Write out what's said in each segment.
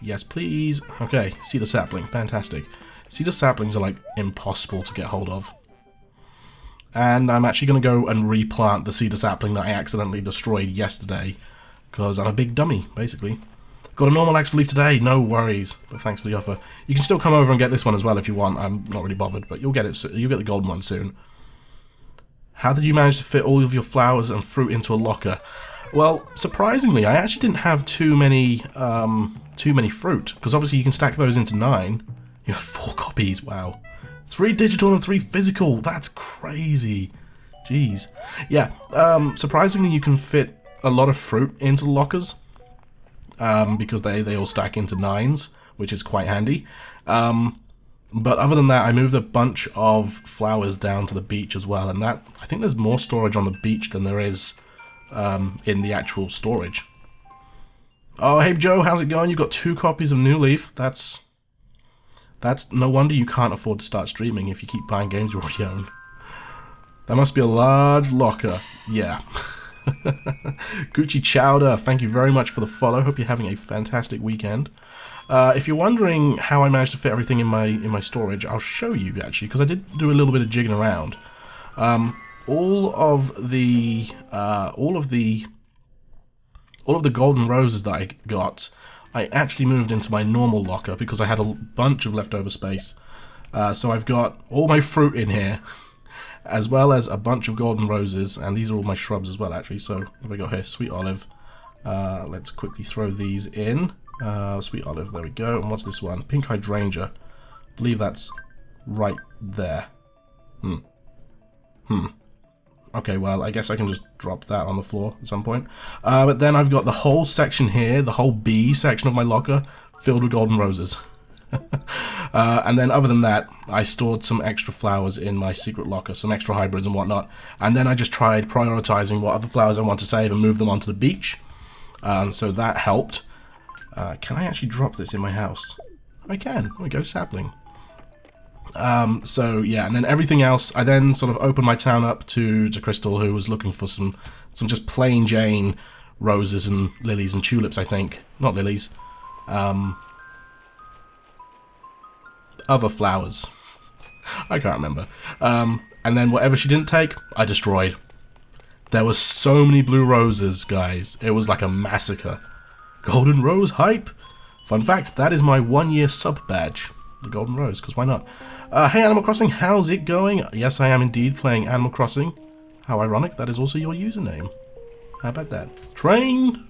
Yes, please. Okay, cedar sapling. Fantastic. Cedar saplings are like impossible to get hold of. And I'm actually going to go and replant the cedar sapling that I accidentally destroyed yesterday. Because I'm a big dummy, basically. Got a normal axe for leaf today, no worries. But thanks for the offer. You can still come over and get this one as well if you want. I'm not really bothered, but you'll get it. You'll get the golden one soon. How did you manage to fit all of your flowers and fruit into a locker? Well, surprisingly, I actually didn't have too many fruit. Because obviously you can stack those into 9. You have 4 copies, wow. 3 digital and 3 physical. That's crazy. Jeez. Yeah, surprisingly you can fit a lot of fruit into the lockers. Because they all stack into 9s, which is quite handy. But other than that, I moved a bunch of flowers down to the beach as well. And that, I think there's more storage on the beach than there is in the actual storage. Oh, hey Joe, how's it going? You've got 2 copies of New Leaf. That's no wonder you can't afford to start streaming if you keep buying games you already own. That must be a large locker. Yeah. Gucci Chowder, thank you very much for the follow. Hope you're having a fantastic weekend. If you're wondering how I managed to fit everything in my storage, I'll show you actually, because I did do a little bit of jigging around. All of the golden roses that I got, I actually moved into my normal locker because I had a bunch of leftover space. So I've got all my fruit in here, as well as a bunch of golden roses, and these are all my shrubs as well, actually. So what have I got here? Sweet olive. Let's quickly throw these in. Sweet olive, there we go. And what's this one? Pink hydrangea. I believe that's right there. Okay, well, I guess I can just drop that on the floor at some point. But then I've got the whole section here, the whole B section of my locker, filled with golden roses. And then other than that, I stored some extra flowers in my secret locker, some extra hybrids and whatnot. And then I just tried prioritizing what other flowers I want to save and move them onto the beach. So that helped. Can I actually drop this in my house? I can. There we go, sapling. So yeah, and then everything else, I then sort of opened my town up to Crystal, who was looking for some just plain Jane roses and lilies and tulips, I think. Not lilies. Other flowers. I can't remember. And then whatever she didn't take, I destroyed. There were so many blue roses, guys. It was like a massacre. Golden Rose hype. Fun fact, that is my 1-year sub badge. The Golden Rose, because why not? Hey Animal Crossing, how's it going? Yes, I am indeed playing Animal Crossing. How ironic, that is also your username. How about that? Train!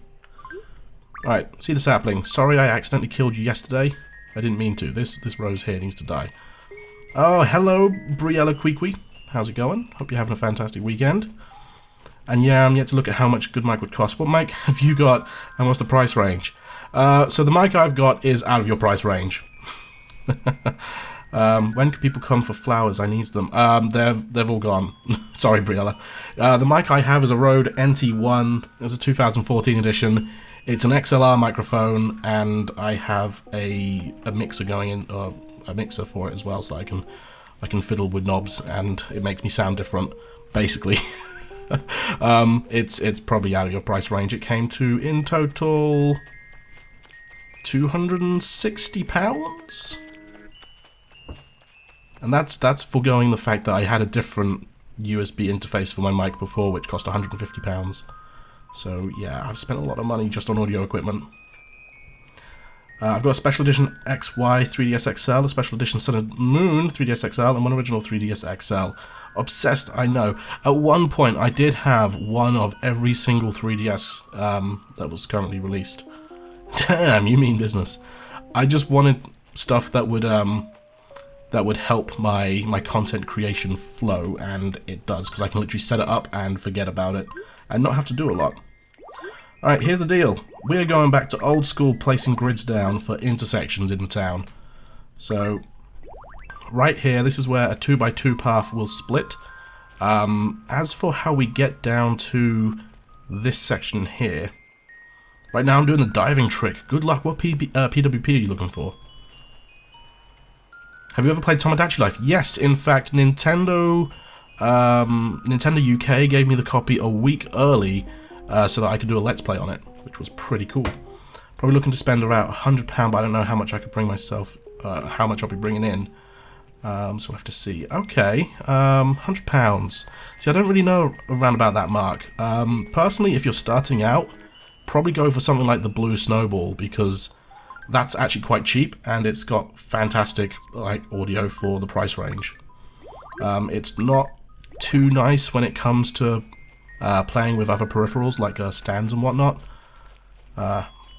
Alright, see the sapling. Sorry I accidentally killed you yesterday. I didn't mean to. This rose here needs to die. Oh, hello, Briella Queequee. How's it going? Hope you're having a fantastic weekend. And yeah, I'm yet to look at how much a good mic would cost. What mic have you got, and what's the price range? So the mic I've got is out of your price range. When can people come for flowers? I need them. They've all gone. Sorry, Briella. The mic I have is a Rode NT1. It's a 2014 edition. It's an XLR microphone, and I have a mixer going in, a mixer for it as well, so I can fiddle with knobs, and it makes me sound different, basically. It's probably out of your price range. It came to, in total, £260. And that's foregoing the fact that I had a different USB interface for my mic before, which cost £150. So yeah, I've spent a lot of money just on audio equipment. I've got a special edition XY 3DS XL, a special edition Sun and Moon 3DS XL, and one original 3DS XL. Obsessed, I know. At one point, I did have one of every single 3DS that was currently released. Damn, you mean business. I just wanted stuff that would help my content creation flow, and it does, because I can literally set it up and forget about it, and not have to do a lot. Alright, here's the deal. We're going back to old school placing grids down for intersections in the town. So, right here, this is where a 2x2 path will split. As for how we get down to this section here, right now I'm doing the diving trick. Good luck. What PWP are you looking for? Have you ever played Tomodachi Life? Yes, in fact, Nintendo UK gave me the copy a week early so that I could do a Let's Play on it, which was pretty cool. Probably looking to spend about £100, but I don't know how much I could bring myself, how much I'll be bringing in. So we'll have to see. Okay, £100. See, I don't really know around about that mark. Personally, if you're starting out, probably go for something like the Blue Snowball, because that's actually quite cheap, and it's got fantastic audio for the price range. It's not too nice when it comes to playing with other peripherals like stands and whatnot.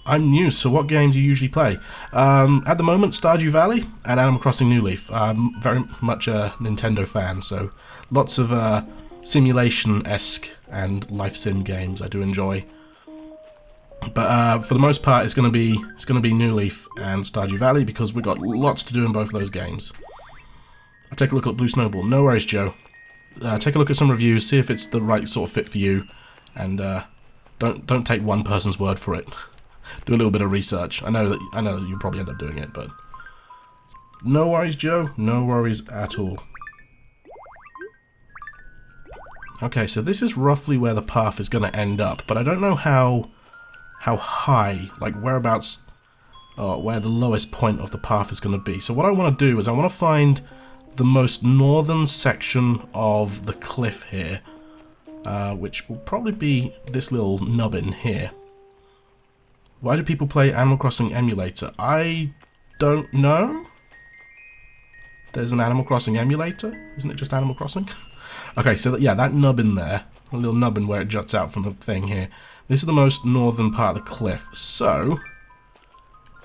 I'm new, so what games do you usually play? At the moment, Stardew Valley and Animal Crossing New Leaf. I'm very much a Nintendo fan, so lots of simulation-esque and life sim games I do enjoy. But for the most part, it's gonna be New Leaf and Stardew Valley, because we've got lots to do in both of those games. I'll take a look at Blue Snowball. No worries, Joe. Take a look at some reviews, see if it's the right sort of fit for you, and don't take one person's word for it. Do a little bit of research. I know that you'll probably end up doing it, but no worries, Joe. No worries at all. Okay, so this is roughly where the path is going to end up, but I don't know how high, like whereabouts, where the lowest point of the path is going to be. So what I want to do is I want to find the most northern section of the cliff here, which will probably be this little nubbin here. Why do people play Animal Crossing emulator? I don't know. There's an Animal Crossing emulator? Isn't it just Animal Crossing? Okay, so yeah, that nubbin there, a little nubbin where it juts out from the thing here. This is the most northern part of the cliff. So,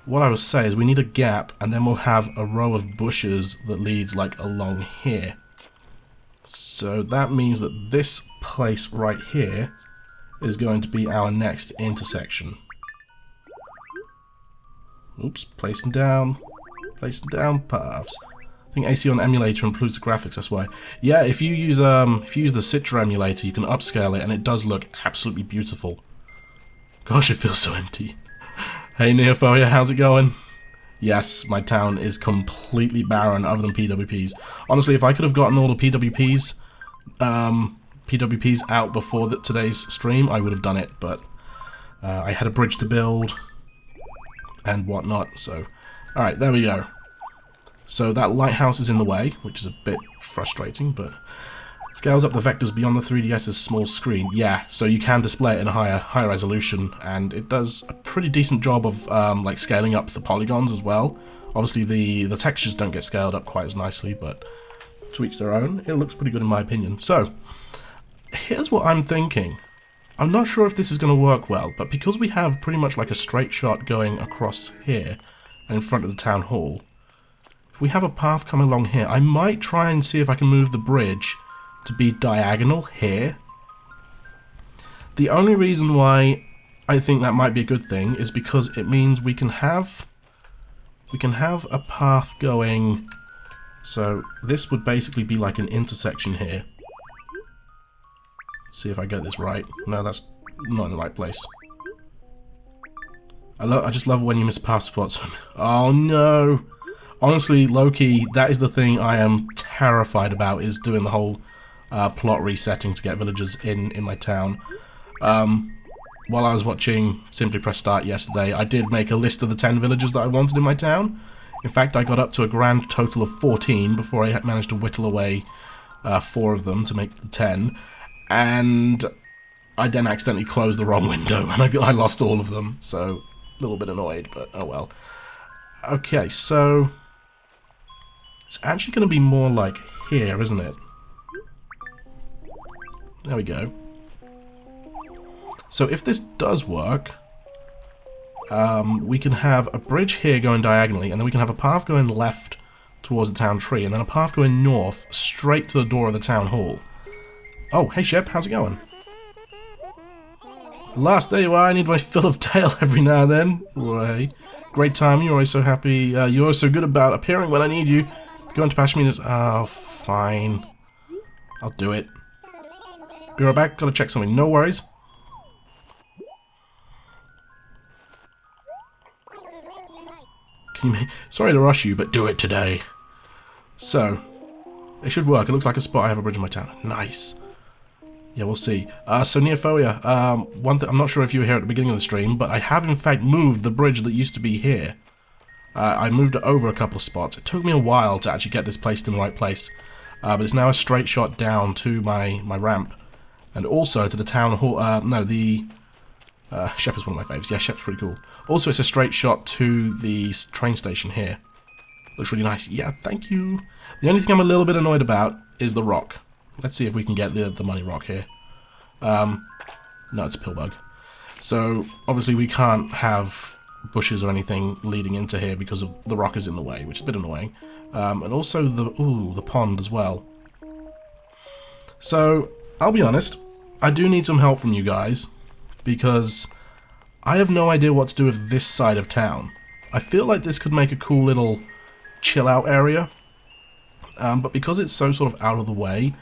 what I would say is we need a gap, and then we'll have a row of bushes that leads like along here. So that means that this place right here is going to be our next intersection. Oops, placing down paths. I think AC on emulator improves the graphics, that's why. Yeah, if you use the Citra emulator, you can upscale it, and it does look absolutely beautiful. Gosh, it feels so empty. Hey Neophoria, how's it going? Yes, my town is completely barren other than PWPs. Honestly, if I could have gotten all the PWPs out before today's stream, I would have done it, but I had a bridge to build and whatnot, so alright, there we go. So that lighthouse is in the way, which is a bit frustrating, but scales up the vectors beyond the 3DS's small screen. Yeah, so you can display it in a higher resolution, and it does a pretty decent job of like scaling up the polygons as well. Obviously the textures don't get scaled up quite as nicely, but to each their own. It looks pretty good in my opinion. So here's what I'm thinking. I'm not sure if this is going to work well, but because we have pretty much like a straight shot going across here and in front of the town hall, if we have a path coming along here, I might try and see if I can move the bridge to be diagonal here. The only reason why I think that might be a good thing is because it means we can have a path going, so this would basically be like an intersection here. See if I get this right. No, that's not in the right place. I just love when you miss path spots. Oh no! Honestly, low-key, that is the thing I am terrified about, is doing the whole plot resetting to get villagers in my town. While I was watching Simply Press Start yesterday, I did make a list of the 10 villagers that I wanted in my town. In fact, I got up to a grand total of 14 before I managed to whittle away 4 of them to make the 10. And I then accidentally closed the wrong window, and I lost all of them, so a little bit annoyed, but oh well. Okay, so it's actually going to be more like here, isn't it? There we go. So if this does work, we can have a bridge here going diagonally, and then we can have a path going left towards the town tree, and then a path going north straight to the door of the town hall. Oh, hey Shep, how's it going? Last day, well, I need my fill of tail every now and then. Way. Great time, you're always so happy, you're always so good about appearing when I need you. Going to Pashmina's, oh, fine. I'll do it. Be right back, gotta check something, no worries. Sorry to rush you, but do it today. So, it should work, it looks like a spot I have a bridge in my town. Nice. Yeah, we'll see. So Neophoria, one thing, I'm not sure if you were here at the beginning of the stream, but I have in fact moved the bridge that used to be here. I moved it over a couple of spots. It took me a while to actually get this placed in the right place. But it's now a straight shot down to my ramp. And also to the town hall, Shep is one of my faves. Yeah, Shep's pretty cool. Also, it's a straight shot to the train station here. Looks really nice. Yeah, thank you. The only thing I'm a little bit annoyed about is the rock. Let's see if we can get the money rock here. No, it's a pill bug. So, obviously we can't have bushes or anything leading into here because of the rock is in the way, which is a bit annoying. And also the pond as well. So, I'll be honest, I do need some help from you guys, because I have no idea what to do with this side of town. I feel like this could make a cool little chill out area, but because it's so sort of out of the way,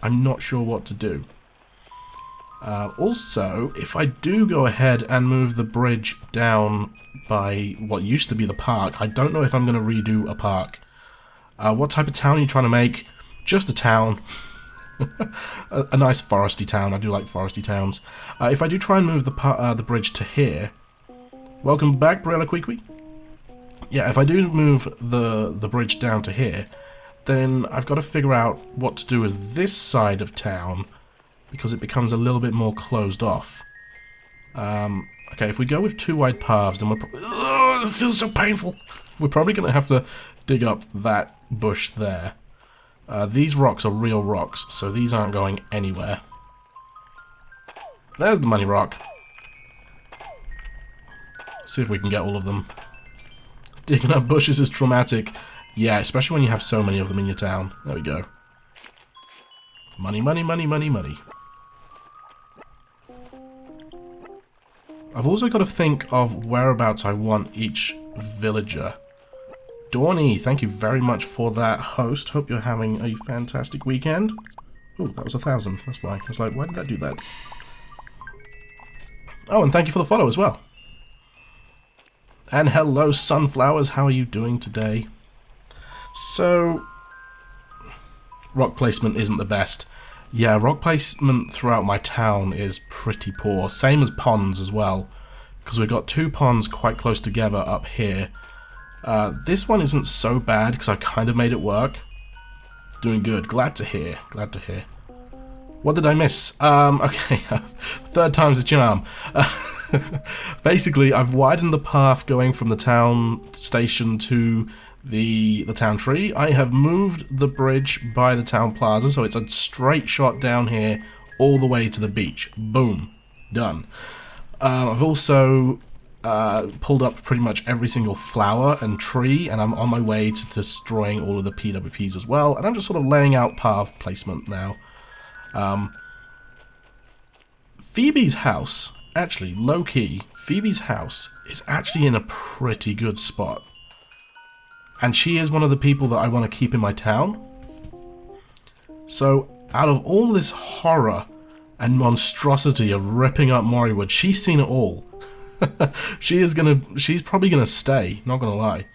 I'm not sure what to do. Also, if I do go ahead and move the bridge down by what used to be the park, I don't know if I'm going to redo a park. What type of town are you trying to make? Just a town. a nice foresty town. I do like foresty towns. If I do try and move the bridge to here... Welcome back, Brella Queequee. Yeah, if I do move the bridge down to here, then I've got to figure out what to do with this side of town, because it becomes a little bit more closed off. Okay, if we go with two wide paths, then we're probably... It feels so painful! We're probably going to have to dig up that bush there. These rocks are real rocks, so these aren't going anywhere. There's the money rock. See if we can get all of them. Digging up bushes is traumatic. Yeah, especially when you have so many of them in your town. There we go. Money, money, money, money, money. I've also got to think of whereabouts I want each villager. Dawny, thank you very much for that, host. Hope you're having a fantastic weekend. Oh, that was 1,000. That's why. I was like, why did I do that? Oh, and thank you for the follow as well. And hello, Sunflowers. How are you doing today? So, rock placement isn't the best. Yeah, rock placement throughout my town is pretty poor. Same as ponds as well, because we've got two ponds quite close together up here. This one isn't so bad because I kind of made it work. Doing good. Glad to hear. Glad to hear. What did I miss? Okay. Third time's the charm. Basically, I've widened the path going from the town station to the town tree. I have moved the bridge by the town plaza, so it's a straight shot down here all the way to the beach. Boom. Done. I've also pulled up pretty much every single flower and tree, and I'm on my way to destroying all of the PWPs as well, and I'm just sort of laying out path placement now. Phoebe's house, actually, low-key, Phoebe's house is actually in a pretty good spot. And she is one of the people that I want to keep in my town. So, out of all this horror and monstrosity of ripping up Moriwood, she's seen it all. She's probably gonna stay, not gonna lie.